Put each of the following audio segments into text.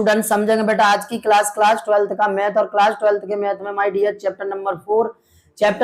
Student समझेंगे बेटा आज की क्लास 12th का मैथ और क्लास 12th के मैथ में माय डियर चैप्टर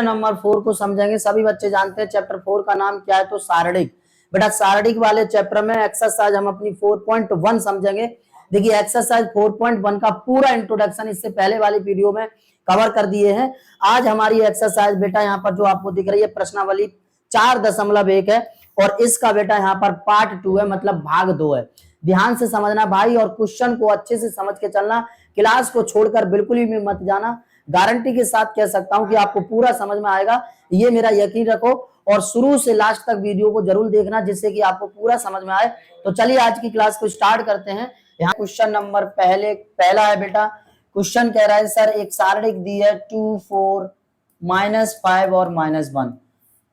नंबर 4 को समझेंगे। सभी बच्चे जानते हैं चैप्टर 4 का नाम क्या है, तो सारणिक। बेटा सारणिक वाले चैप्टर में एक्सरसाइज हम अपनी 4.1 समझेंगे। देखिए एक्सरसाइज 4.1 का पूरा इंट्रोडक्शन इससे पहले वाली वीडियो में कवर कर दिए हैं। आज हमारी एक्सरसाइज बेटा यहाँ पर जो आपको दिख रही है प्रश्नावली 4.1 है और इसका बेटा यहाँ पर पार्ट 2 है, मतलब भाग 2 है। ध्यान से समझना भाई और क्वेश्चन को अच्छे से समझ के चलना, क्लास को छोड़कर बिल्कुल भी मत जाना। गारंटी के साथ कह सकता हूं कि आपको पूरा समझ में आएगा, ये मेरा यकीन रखो। और शुरू से लास्ट तक वीडियो को जरूर देखना जिससे कि आपको पूरा समझ में आए। तो चलिए आज की क्लास को स्टार्ट करते हैं। यहाँ क्वेश्चन नंबर पहला है बेटा। क्वेश्चन कह रहा है सर एक सारणिक दी है 2 4 -5 और -1।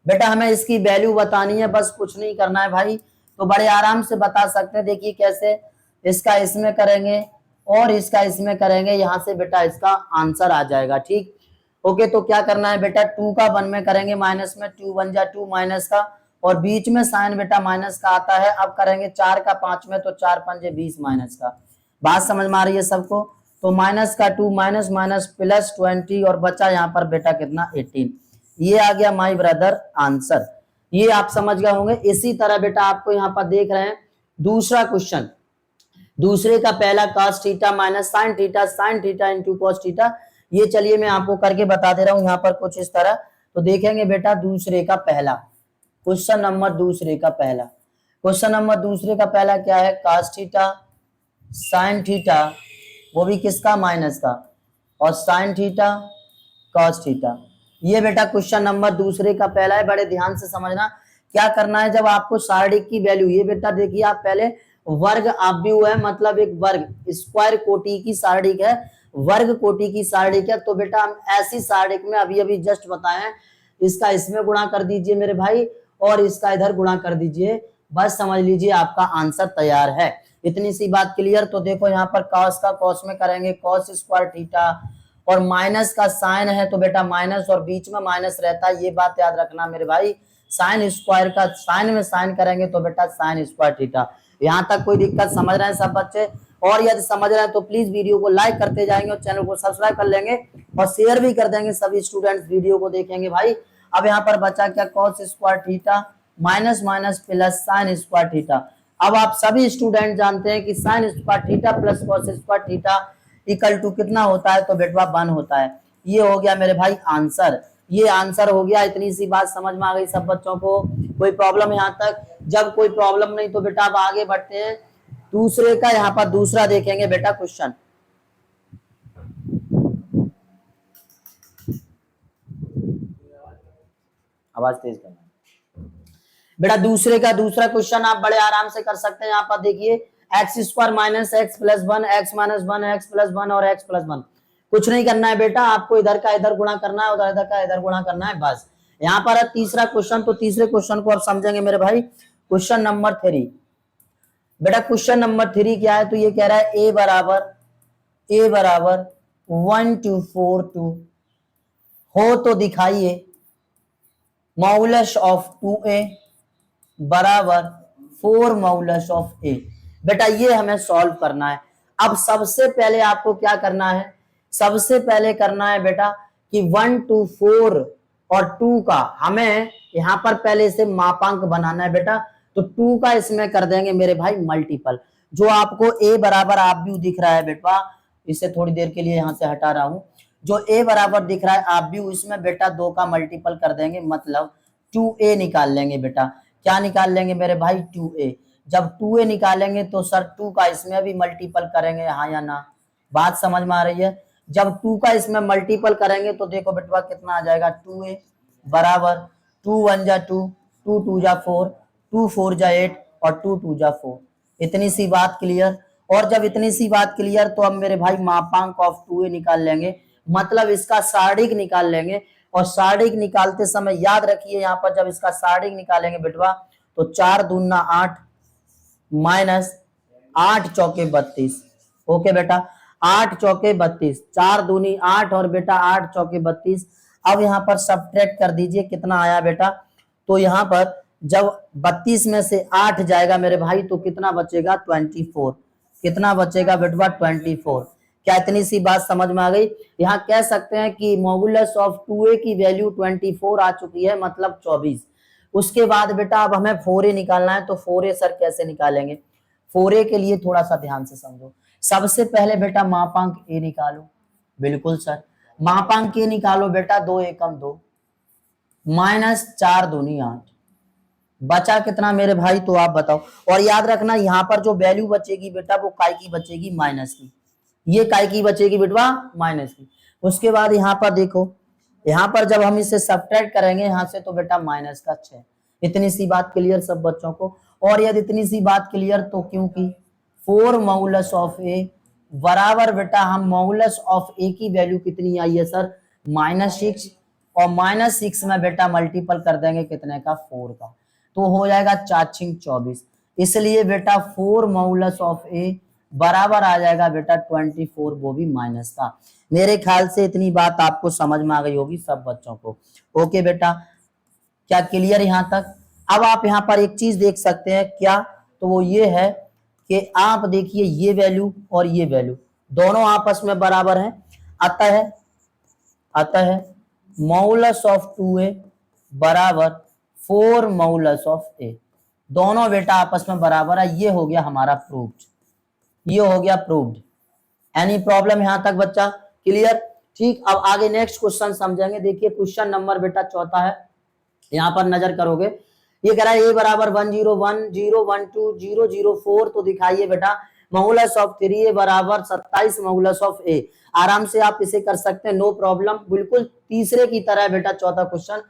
बेटा हमें इसकी वैल्यू बतानी है, बस कुछ नहीं करना है भाई, तो बड़े आराम से बता सकते हैं। देखिए कैसे, इसका इसमें करेंगे और इसका इसमें करेंगे, यहां से बेटा इसका आंसर आ जाएगा। ठीक ओके, तो क्या करना है बेटा, 2 का 1 में करेंगे माइनस में, 2 1 जा 2 माइनस का, और बीच में साइन बेटा माइनस का आता है। अब करेंगे 4 का 5 में, तो 4 5 20 माइनस का। बात समझ में आ रही है सबको? तो माइनस का 2 माइनस माइनस प्लस 20 और बचा यहाँ पर बेटा कितना 18। ये आ गया माय ब्रदर आंसर। ये आप समझ गए होंगे। इसी तरह बेटा आपको यहाँ पर देख रहे हैं दूसरा क्वेश्चन, दूसरे का पहला cos theta minus sine theta into cos theta. ये चलिए मैं आपको करके बता दे रहा हूं यहाँ पर कुछ इस तरह। तो देखेंगे बेटा दूसरे का पहला क्वेश्चन नंबर, दूसरे का पहला क्वेश्चन नंबर, दूसरे का पहला क्या है, cos थीटा साइन थीटा, वो भी किसका माइनस का, और साइन थीटा cos थीटा। ये बेटा क्वेश्चन नंबर दूसरे का पहला है। बड़े ध्यान से समझना क्या करना है। जब आपको सारणिक की वैल्यू, ये बेटा देखिए आप पहले वर्ग आव्यूह है, मतलब एक वर्ग स्क्वायर कोटि की सारणिक है, वर्ग कोटि की सारणिक है। तो बेटा हम ऐसी सारणिक में अभी अभी जस्ट बताएं, इसका इसमें गुणा कर दीजिए मेरे भाई और इसका इधर गुणा कर दीजिए, बस समझ लीजिए आपका आंसर तैयार है। इतनी सी बात क्लियर। तो देखो यहाँ पर कॉस का कॉस में करेंगे कॉस स्क्वायर थीटा, और माइनस का साइन है तो बेटा माइनस और बीच में माइनस रहता है, ये बात याद रखना मेरे भाई। साइन स्क्वायर का साइन में साइन करेंगे तो बेटा साइन स्क्वायर थीटा। यहाँ तक कोई दिक्कत समझ रहे हैं सब बच्चे? और यदि समझ रहे हैं तो प्लीज वीडियो को लाइक करते जाएंगे और चैनल को सब्सक्राइब कर लेंगे और शेयर भी कर देंगे, सभी स्टूडेंट्स वीडियो को देखेंगे भाई। अब यहाँ पर बचा क्या, cos square theta minus minus plus sine square theta. अब आप सभी स्टूडेंट जानते हैं कि sine square theta plus cos square theta equal to कितना होता है, तो बेटा 1 होता है। ये हो गया मेरे भाई आंसर, ये आंसर हो गया। इतनी सी बात समझ में आ गई सब बच्चों को? कोई प्रॉब्लम यहाँ तक? जब कोई प्रॉब्लम नहीं तो बेटा अब आगे बढ़ते हैं। दूसरे का यहाँ पर दूसरा देखेंगे बेटा क्वेश्चन। आवाज तेज करना बेटा। दूसरे का दूसरा क्वेश्चन आप बड़े आराम से कर सकते हैं। यहाँ पर देखिए x square minus x plus 1, x minus 1, x plus 1 और एक्स प्लस 1। कुछ नहीं करना है बेटा, आपको इधर का इधर गुणा करना है, उधर का इधर गुणा करना है, बस। यहाँ पर है तीसरा क्वेश्चन। तो तीसरे क्वेश्चन को आप समझेंगे मेरे भाई। क्वेश्चन नंबर 3 बेटा, क्वेश्चन नंबर 3 क्या है, तो ये कह रहा है ए बराबर 1 2 4 2 हो तो दिखाइए मॉडुलस ऑफ 2a बराबर 4 मॉडुलस ऑफ a। बेटा ये हमें सॉल्व करना है। अब सबसे पहले आपको क्या करना है, सबसे पहले करना है बेटा कि 1 2 4 और 2 का हमें यहां पर पहले से मापांक बनाना है बेटा। तो 2 का इसमें कर देंगे मेरे भाई मल्टीपल। जो आपको a बराबर आप भी दिख रहा है बेटा, इसे थोड़ी देर के लिए यहां से हटा रहा हूं। जो a बराबर दिख रहा है आप भी, इसमें बेटा 2 का मल्टीपल कर देंगे, मतलब 2a निकाल लेंगे बेटा। क्या निकाल लेंगे मेरे भाई, 2a। जब 2a निकालेंगे तो सर 2 का इसमें भी मल्टीपल करेंगे, हाँ या ना? बात समझ में आ रही है? जब 2 का इसमें मल्टीपल करेंगे तो देखो बेटवा कितना आ जाएगा, 2a बराबर 2 1 जा 2, 2 2 जा 4, 2 4 जा 8 और 2 2 जा 4। इतनी सी बात क्लियर। और जब इतनी सी बात क्लियर तो अब मेरे भाई मापांक ऑफ 2a निकाल लेंगे, मतलब इसका सारणिक निकाल लेंगे। और सारणिक निकालते समय याद रखिए यहाँ पर जब इसका सारणिक निकालेंगे बेटवा तो 4 दूना 8 माइनस 8 चौके 32। ओके बेटा, 8 चौके 32, 4 दूनी 8 और बेटा 8 चौके 32। अब यहाँ पर सब्ट्रैक्ट कर दीजिए, कितना आया बेटा, तो यहाँ पर जब 32 में से 8 जाएगा मेरे भाई तो कितना बचेगा, 24। कितना बचेगा बेटवा 24। क्या इतनी सी बात समझ में आ गई? यहाँ कह सकते हैं कि मॉडुलस ऑफ 2a की वैल्यू 24 आ चुकी है, मतलब 24। उसके बाद बेटा अब हमें 4a निकालना है, तो 4a सर कैसे निकालेंगे? 4a के लिए थोड़ा सा ध्यान से समझो। सबसे पहले बेटा मापांक a निकालो। बिल्कुल सर, मापांक a निकालो बेटा, 2 एकम 2 माइनस 4 दूनी 8, बचा कितना मेरे भाई? तो आप बताओ। और याद रखना यहाँ पर जो वैल्यू बचेगी बेटा वो काय की बचेगी? माइनस की। ये काय की बचेगी बेटवा? माइनस की। उसके बाद यहाँ पर देखो, यहाँ पर जब हम इसे सब्ट्रैक्ट करेंगे यहाँ से तो बेटा माइनस का 6। इतनी सी बात क्लियर सब बच्चों को? और यदि इतनी सी बात क्लियर तो क्योंकि 4 मॉडुलस ऑफ ए बराबर बेटा हम मॉडुलस ऑफ ए की वैल्यू कितनी आई है सर? -6। और -6 में बेटा मल्टीपल कर देंगे कितने का? 4 का, तो हो जाएगा 4 24। इसलिए बेटा 4 मॉडुलस ऑफ ए बराबर आ जाएगा बेटा 24, वो भी माइनस का। मेरे ख्याल से इतनी बात आपको समझ में आ गई होगी सब बच्चों को। ओके बेटा, क्या क्लियर यहाँ तक? अब आप यहाँ पर एक चीज देख सकते हैं, क्या? तो वो ये है कि आप देखिए ये वैल्यू और ये वैल्यू दोनों आपस में बराबर हैं। अतः मॉडुलस ऑफ 2a बराबर 4 मॉडुलस ऑफ a, दोनों बेटा आपस में बराबर है। ये हो गया हमारा प्रूव्ड, ये हो गया प्रूव्ड। एनी प्रॉब्लम यहां तक बच्चा? क्लियर? ठीक। अब आगे नेक्स्ट क्वेश्चन समझेंगे। देखिए क्वेश्चन नंबर बेटा 4 है, यहां पर नजर करोगे। ये कह रहा है a बराबर 1 0 1 0 1 2 0 0 4, तो दिखाइए बेटा मॉडुलस ऑफ 3a बराबर 27 मॉडुलस ऑफ a। आराम से आप इसे कर सकते हैं, नो प्रॉब्लम, बिल्कुल तीसरे की तरह बेटा चौथा क्वेश्चन।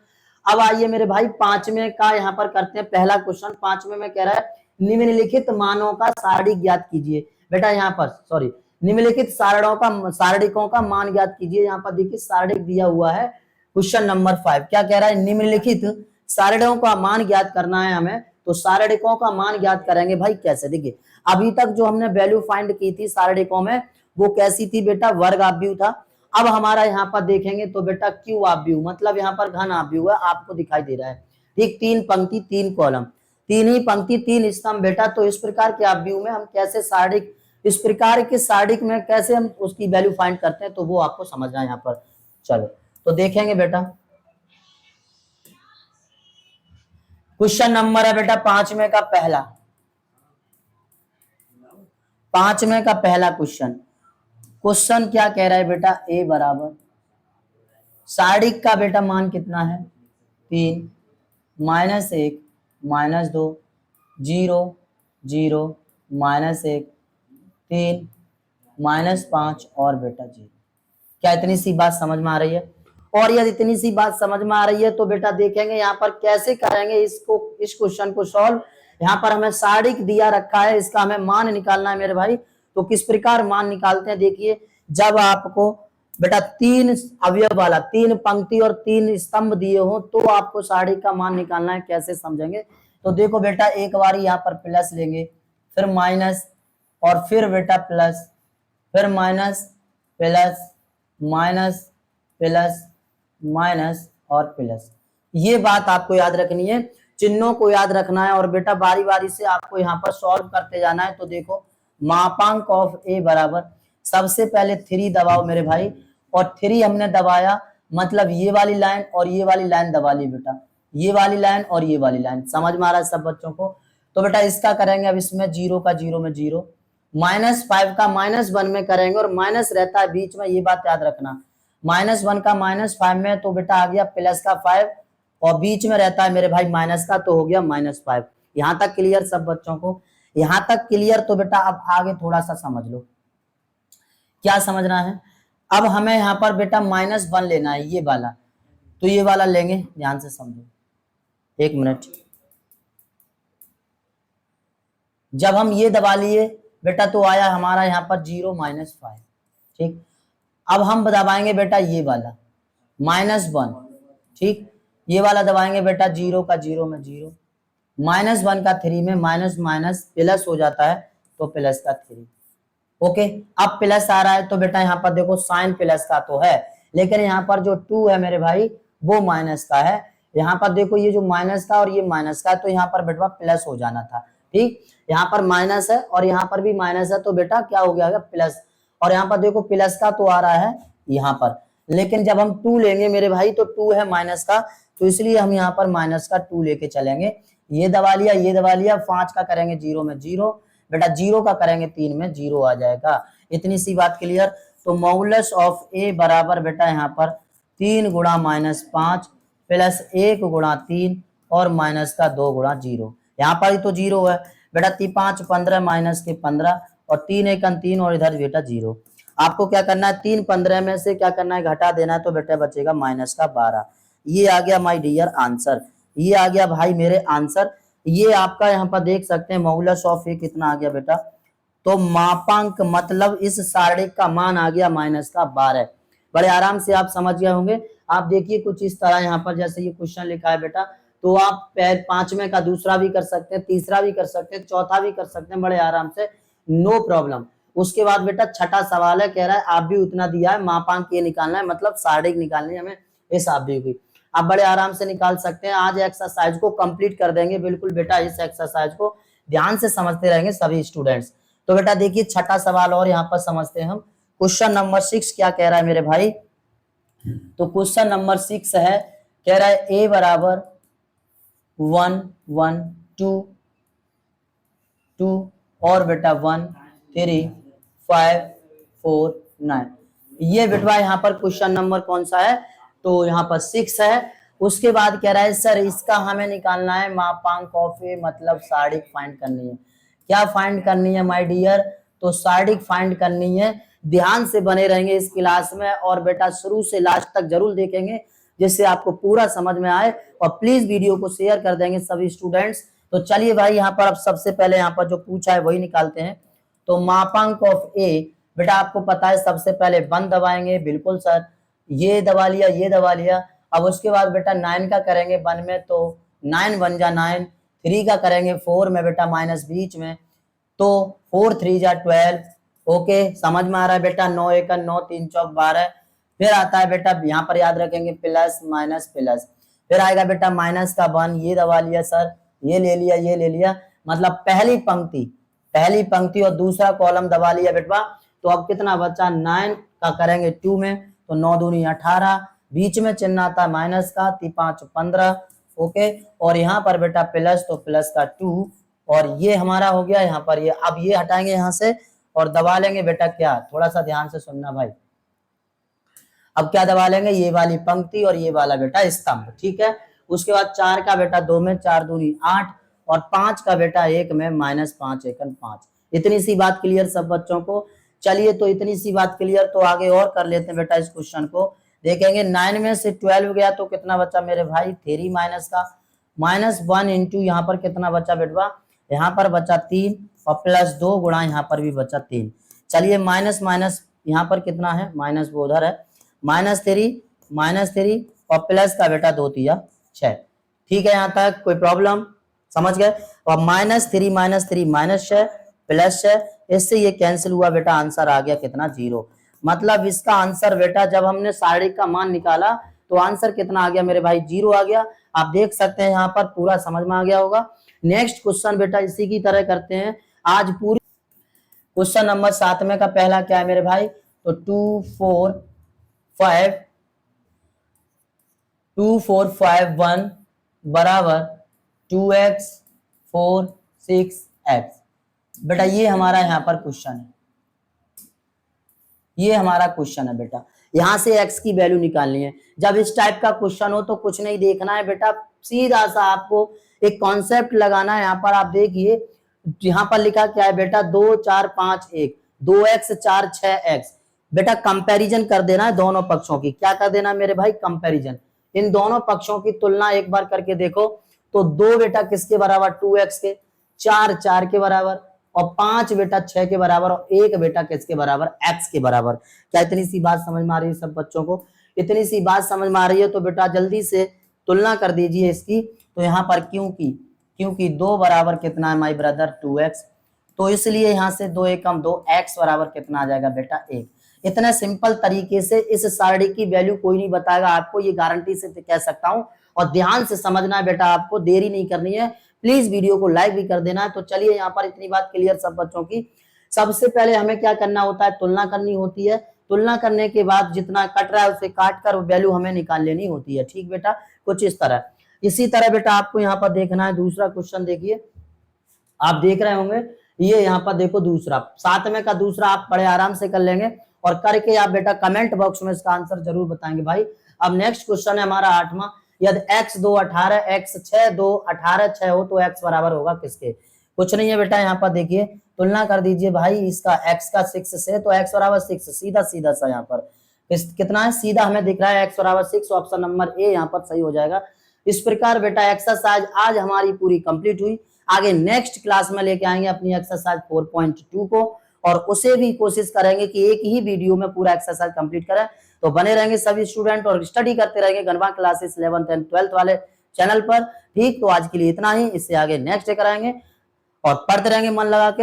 अब आइए मेरे भाई पांचवें का यहाँ पर करते हैं पहला क्वेश्चन। पांचवें में कह रहा है निम्नलिखित मानों का सारणिक ज्ञात कीजिए। बेटा यहाँ पर सॉरी, निम्नलिखित सारणिकों का मान ज्ञात कीजिए। यहाँ पर देखिए सारणिक दिया हुआ है क्वेश्चन नंबर 5। क्या कह रहा है? निम्नलिखित सारणिकों का मान ज्ञात करना है हमें। तो सारणिकों का मान ज्ञात करेंगे भाई कैसे? देखिए अभी तक जो हमने वैल्यू फाइंड की थी सारणिकों में वो कैसी थी बेटा? वर्ग आव्यूह था। अब हमारा यहाँ पर देखेंगे तो बेटा क्यू आव्यूह, मतलब यहाँ पर घन आव्यूह है, आपको दिखाई दे रहा है। ठीक, 3 पंक्ति 3 कॉलम, 3 ही पंक्ति 3 स्तंभ बेटा। तो इस प्रकार के आव्यूह में हम कैसे सारणिक, इस प्रकार के सारणिक में कैसे हम उसकी वैल्यू फाइंड करते हैं, तो वो आपको समझना है यहाँ पर। चलो तो देखेंगे बेटा। क्वेश्चन नंबर है बेटा पांचवें का पहला क्वेश्चन। क्वेश्चन क्या कह रहा है बेटा? a बराबर सारणिक का बेटा मान कितना है? 3 -1 -2 0 0 -1 3 -5 और बेटा 0। क्या इतनी सी बात समझ में आ रही है? और यदि इतनी सी बात समझ में आ रही है तो बेटा देखेंगे यहाँ पर कैसे करेंगे इसको, इस क्वेश्चन को सॉल्व। यहाँ पर हमें सारणिक दिया रखा है, इसका हमें मान निकालना है मेरे भाई। तो किस प्रकार मान निकालते हैं? देखिए जब आपको बेटा 3 अवयव वाला 3 पंक्ति और 3 स्तंभ दिए हो तो आपको सारणिक का मान निकालना है। कैसे समझेंगे? तो देखो बेटा एक बार यहाँ पर प्लस लेंगे, फिर माइनस, और फिर बेटा प्लस, फिर minus plus minus plus minus और प्लस। ये बात आपको याद रखनी है, चिन्हों को याद रखना है और बेटा बारी बारी से आपको यहाँ पर सॉल्व करते जाना है। तो देखो मापांक ऑफ ए बराबर, सबसे पहले 3 दबाओ मेरे भाई, और 3 हमने दबाया मतलब ये वाली लाइन और ये वाली लाइन दबा ली बेटा, ये वाली लाइन और ये वाली लाइन। समझ में आ रहा है सब बच्चों को? तो बेटा इसका करेंगे अब इसमें 0 का 0 में 0, -5 का -1 में करेंगे, और माइनस रहता है बीच में, ये बात याद रखना। -1 का -5 में तो बेटा आ गया प्लस का 5, और बीच में रहता है मेरे भाई माइनस का, तो हो गया -5। यहां तक क्लियर सब बच्चों को? यहां तक क्लियर? तो बेटा अब आगे थोड़ा सा समझ लो, क्या समझना है? अब हमें यहाँ पर बेटा -1 लेना है, ये वाला। तो ये वाला लेंगे, ध्यान से समझो, 1 मिनट। जब हम ये दबा लिए बेटा तो आया हमारा यहाँ पर 0 -5। ठीक, अब हम दबाएंगे बेटा ये वाला -1। ठीक, ये वाला दबाएंगे बेटा 0 का 0 में 0, -1 का 3 में माइनस माइनस प्लस हो जाता है, तो प्लस का 3। ओके, अब प्लस आ रहा है तो बेटा यहाँ पर देखो साइन प्लस का तो है, लेकिन यहाँ पर जो 2 है मेरे भाई वो माइनस का है। यहाँ पर देखो ये जो माइनस का और ये माइनस का, तो यहाँ पर बेटा प्लस हो जाना था, ठीक, यहाँ पर माइनस है और यहाँ पर भी माइनस है, तो बेटा क्या हो गया प्लस। और यहाँ पर देखो प्लस का तो आ रहा है यहाँ पर, लेकिन जब हम 2 लेंगे मेरे भाई तो 2 है माइनस का, तो इसलिए हम यहाँ पर माइनस का 2 लेके चलेंगे। ये दबा लिया, ये दबा लिया, 5 का करेंगे 0 में 0, बेटा 0 का करेंगे 3 में 0 आ जाएगा। इतनी सी बात क्लियर। तो मॉडुलस ऑफ ए बराबर बेटा यहाँ पर 3 गुणा -5 प्लस 1 गुणा 3 और माइनस का 2 गुणा 0। यहाँ पर ही तो 0 है बेटा, 5 15 माइनस के 15 और 3 1 3 और इधर बेटा 0। आपको क्या करना है, 3 15 में से क्या करना है, घटा देना है, तो बेटा बचेगा माइनस का 12। ये आ गया माय डियर आंसर, ये आ गया भाई मेरे आंसर। ये आपका यहाँ पर देख सकते हैं मॉडुलस ऑफ ए कितना आ गया बेटा, तो मापांक मतलब इस सारणी का मान आ गया माइनस का 12। बड़े आराम से आप समझ गए होंगे। आप देखिए कुछ इस तरह यहाँ पर जैसे ये क्वेश्चन लिखा है बेटा, तो आप 5वें का दूसरा भी कर सकते हैं, तीसरा भी कर सकते हैं, चौथा भी कर सकते हैं बड़े आराम से, नो प्रॉब्लम। उसके बाद बेटा छठा सवाल है, कह रहा है आप भी उतना दिया है, मापांक ये निकालना है, मतलब सारणी निकालनी है हमें इस आप भी आप बड़े आराम से निकाल सकते हैं। आज एक्सरसाइज को कंप्लीट कर देंगे बिल्कुल बेटा, इस एक्सरसाइज को ध्यान से समझते रहेंगे सभी स्टूडेंट्स। तो बेटा देखिए छठा सवाल और यहाँ पर समझते हैं हम। क्वेश्चन नंबर 6 क्या कह रहा है मेरे भाई, तो क्वेश्चन नंबर 6 है, कह रहा है ए बराबर 1 1 2 2 और बेटा 1 3 5 4 9। ये बेटवा यहाँ पर क्वेश्चन नंबर कौन सा है, तो यहाँ पर 6 है। उसके बाद कह रहा है सर इसका हमें निकालना है मापांक ऑफ ए, मतलब सारणी फाइंड करनी है। क्या फाइंड करनी है माय डियर, तो सारणी फाइंड करनी है। ध्यान से बने रहेंगे इस क्लास में और बेटा शुरू से लास्ट तक जरूर देखेंगे जिससे आपको पूरा समझ में आए, और प्लीज वीडियो को शेयर कर देंगे सभी स्टूडेंट्स। तो चलिए भाई यहाँ पर अब सबसे पहले यहाँ पर जो पूछा है वही निकालते हैं। तो मापांक ऑफ ए बेटा आपको पता है सबसे पहले 1 दबाएंगे, बिल्कुल सर, ये दबा लिया, ये दबा लिया। अब उसके बाद बेटा 9 का करेंगे 1 में, तो 9 1 जा 9, 3 का करेंगे 4 में बेटा माइनस बीच में, तो 4 3 जा 12। ओके समझ में आ रहा है बेटा, 9 1 9 3 चौक 12। फिर आता है बेटा यहाँ पर याद रखेंगे प्लस माइनस प्लस, फिर आएगा बेटा माइनस का 1, ये दबा लिया सर, ये ले लिया, ये ले लिया, मतलब पहली पंक्ति और दूसरा कॉलम दबा लिया बेटवा। तो अब कितना बचा, 9 का करेंगे 2 में, तो 9 दूनी 18, बीच में चिन्ह आता है माइनस का, 5 15। ओके, और यहाँ पर बेटा प्लस, तो प्लस का 2, और ये हमारा हो गया यहाँ पर ये। अब ये हटाएंगे यहाँ से और दबा लेंगे बेटा क्या, थोड़ा सा ध्यान से सुनना भाई। अब क्या दबा लेंगे, ये वाली पंक्ति और ये वाला बेटा स्तंभ, ठीक है। उसके बाद 4 का बेटा 2 में, 4 दूनी 8, और 5 का बेटा 1 में, माइनस 5 1 5। इतनी सी बात क्लियर सब बच्चों को। चलिए तो इतनी सी बात क्लियर, तो आगे और कर लेते हैं बेटा इस क्वेश्चन को। देखेंगे 9 में से 12 गया तो कितना बचा मेरे भाई, 3 माइनस का -1 इंटू यहाँ पर कितना बचा बेटवा, यहाँ पर बचा 3, और प्लस 2 गुणा यहाँ पर भी बचा 3। चलिए माइनस माइनस यहाँ पर कितना है, माइनस वो उधर है, -3 और प्लस का बेटा 2 3 6। ठीक है, यहाँ तक कोई प्रॉब्लम, समझ गए। और -3 -6 प्लस 6, इससे ये कैंसिल हुआ बेटा, आंसर आ गया कितना, 0। मतलब इसका आंसर बेटा जब हमने सारणी का मान निकाला तो आंसर कितना आ गया मेरे भाई, 0 आ गया। आप देख सकते हैं यहाँ पर पूरा समझ में आ गया होगा। नेक्स्ट क्वेश्चन बेटा इसी की तरह करते हैं आज पूरी। क्वेश्चन नंबर 7 में का पहला क्या है मेरे भाई, तो 2 4 5 1 बराबर 2x 4 6x। बेटा ये हमारा यहाँ पर क्वेश्चन है, ये हमारा क्वेश्चन है बेटा। यहां से x की वैल्यू निकालनी है। जब इस टाइप का क्वेश्चन हो तो कुछ नहीं देखना है बेटा, सीधा सा आपको एक कॉन्सेप्ट लगाना है। यहाँ पर आप देखिए, यहाँ पर लिखा क्या है बेटा, 2 4 5 1, 2x 4 6x। बेटा कंपैरिजन कर देना है दोनों पक्षों की। क्या कर देना मेरे भाई, कंपैरिजन। इन दोनों पक्षों की तुलना एक बार करके देखो, तो 2 बेटा किसके बराबर, 2x के, 4 4 के बराबर, और 5 बेटा 6 के बराबर, और 1 बेटा किसके बराबर, x के बराबर। क्या इतनी सी बात समझ में आ रही है सब बच्चों को? इतनी सी बात समझ में आ रही है तो बेटा जल्दी से तुलना कर दीजिए इसकी। तो यहाँ पर क्योंकि 2 बराबर कितना है माय ब्रदर, 2x, तो इसलिए यहाँ से 2 1 2, x बराबर कितना आ जाएगा बेटा, 1। इतने सिंपल तरीके से इस सारणी की वैल्यू कोई नहीं बताएगा आपको, ये गारंटी से कह सकता हूं। और ध्यान से समझना है बेटा, आपको देरी नहीं करनी है, प्लीज वीडियो को लाइक भी कर देना है। तो चलिए यहाँ पर इतनी बात क्लियर सब बच्चों की। सबसे पहले हमें क्या करना होता है, तुलना करनी होती है। तुलना करने के बाद जितना कट रहा है उसे काट कर वैल्यू हमें निकाल लेनी होती है। ठीक बेटा, कुछ इस तरह। इसी तरह बेटा आपको यहाँ पर देखना है दूसरा क्वेश्चन। देखिए आप देख रहे होंगे, ये यहाँ पर देखो दूसरा 7 में का दूसरा आप बड़े आराम से कर लेंगे और करके आप बेटा कमेंट बॉक्स में इसका आंसर जरूर बताएंगे भाई। अब नेक्स्ट क्वेश्चन है हमारा 8वां। यदि x 2 18 x 6 2 18 6 हो तो x बराबर होगा किसके। कुछ नहीं है बेटा, यहाँ पर देखिए तुलना कर दीजिए भाई इसका x का 6 से, तो x बराबर 6 सीधा सीधा सा यहाँ पर कितना है, सीधा हमें दिख रहा है x बराबर 6। ऑप्शन नंबर ए यहाँ पर सही हो जाएगा। इस प्रकार बेटा एक्सरसाइज आज हमारी पूरी कंप्लीट हुई। आगे नेक्स्ट क्लास में लेके आएंगे अपनी एक्सरसाइज 4.2 को और उसे भी कोशिश करेंगे कि एक ही वीडियो में पूरा एक्सरसाइज कंप्लीट करें। तो बने रहेंगे सभी स्टूडेंट और स्टडी करते रहेंगे गनवा क्लासेस 11th एंड 12th वाले चैनल पर। ठीक, तो आज के लिए इतना ही, इससे आगे नेक्स्ट डे कराएंगे और पढ़ते रहेंगे मन लगा के।